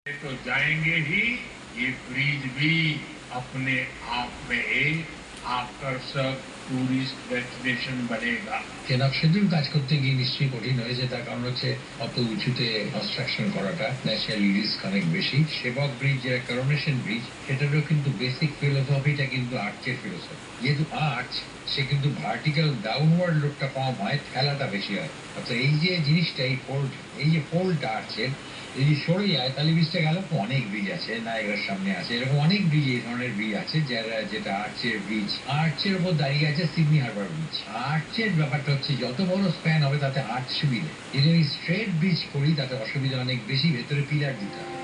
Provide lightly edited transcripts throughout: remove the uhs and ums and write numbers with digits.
तो जाएंगे ही, ये ब्रिज भी अपने आप में एक आकर्षक टूरिस्ट डेस्टिनेशन बनेगा। কেনক সেতুর কাজ করতে গিয়ে নিশ্চয়ই কঠিন হয়েছে, তার কারণ হচ্ছে অত উঁচুতে কনস্ট্রাকশন করাটা ন্যাচারালি রিস্ক অনেক বেশি। সেবক ব্রিজ যেটা করোনেশন ব্রিজ, সেটারও কিন্তু বেসিক ফিলোসফিটা কিন্তু আর্চের ফিলোসফি। যেহেতু আর্চ, সে কিন্তু ভার্টিক্যাল ডাউনওয়ার্ড লোডটা কম হয়, ঠেলাটা বেশি হয়। অর্থাৎ এই যে জিনিসটা, এই যে ফোল্ডটা আর্চের, যদি সরে যায় তাহলে ব্রিজটা গেল। অনেক ব্রিজ আছে, নায়গার সামনে আছে, এরকম অনেক ব্রিজ, এই ধরনের ব্রিজ আছে যেটা আর্চের ব্রিজ। আর্চের উপর দাঁড়িয়ে আছে সিডনি হারবার ব্রিজ। আর্চের ব্যাপারটা হচ্ছে যত বড় স্প্যান হবে তাতে আর্চ সুবিধে। যদি আমি স্ট্রেট ব্রিজ করি তাতে অসুবিধা অনেক বেশি, ভেতরে পিলার দিতে হবে।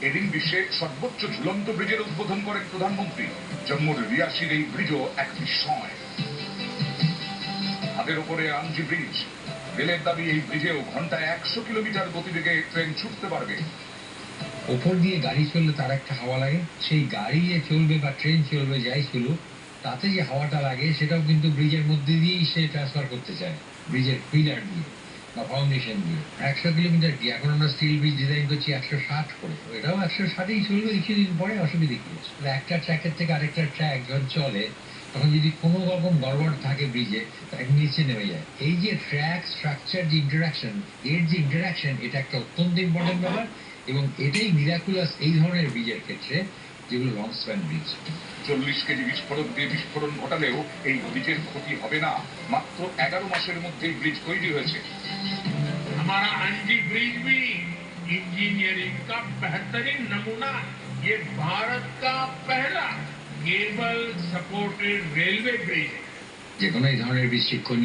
এদিন বিশ্বের সর্বোচ্চ ঝুলন্ত ব্রিজের উদ্বোধন করেন প্রধানমন্ত্রী। জম্মুর রিয়াসির এই ব্রিজও এক বিস্ময়। হাতের উপরে আঞ্জি ব্রিজ। রেলের দাবি এই ব্রিজেও ঘন্টায় 100 কিলোমিটার গতিবেগে ট্রেন ছুটতে পারবে। ওপর দিয়ে গাড়ি চললে তার একটা হাওয়া লাগে, সেই গাড়ি যে চলবে বা ট্রেন চলবে যাই চলুক, তাতে যে হাওয়াটা লাগে সেটাও কিন্তু ব্রিজের মধ্যে দিয়েই সে ট্রান্সফার করতে চায়, ব্রিজের পিলার দিয়ে বা ফাউন্ডেশন দিয়ে। 100 কিলোমিটার কি, এখন আমরা স্টিল ব্রিজ ডিজাইন করছি 160 করে, এটাও 160ই চলবে কিছুদিন পরে, অসুবিধা কি? একটা ট্র্যাকের থেকে আরেকটা ট্র্যাক যখন চলে, তখন যদি কোনো রকম গড়বড় থাকে ব্রিজে, তাকে নিচে নেমে যায়। এই যে ট্র্যাক স্ট্রাকচার যে ইন্টারাকশন, এটা একটা অত্যন্ত ইম্পর্টেন্ট ব্যাপার, এবং এটাই মিরাকুলাস এই ধরনের ব্রিজের ক্ষেত্রে, যেগুলো লং স্প্যান ব্রিজ। 40 কেজি বিস্ফোরক দিয়ে বিস্ফোরণ ঘটালেও এই ব্রিজের ক্ষতি হবে না। মাত্র 11 মাসের মধ্যেই ব্রিজ তৈরি হয়েছে। हमारा अंजी ब्रिज भी इंजीनियरिंग का बेहतरीन नमूना। ये भारत का पहला केबल सपोर्टेड रेलवे ब्रिज है। যে কোনো এই ধরনের ব্রিজ শিক্ষণীয়।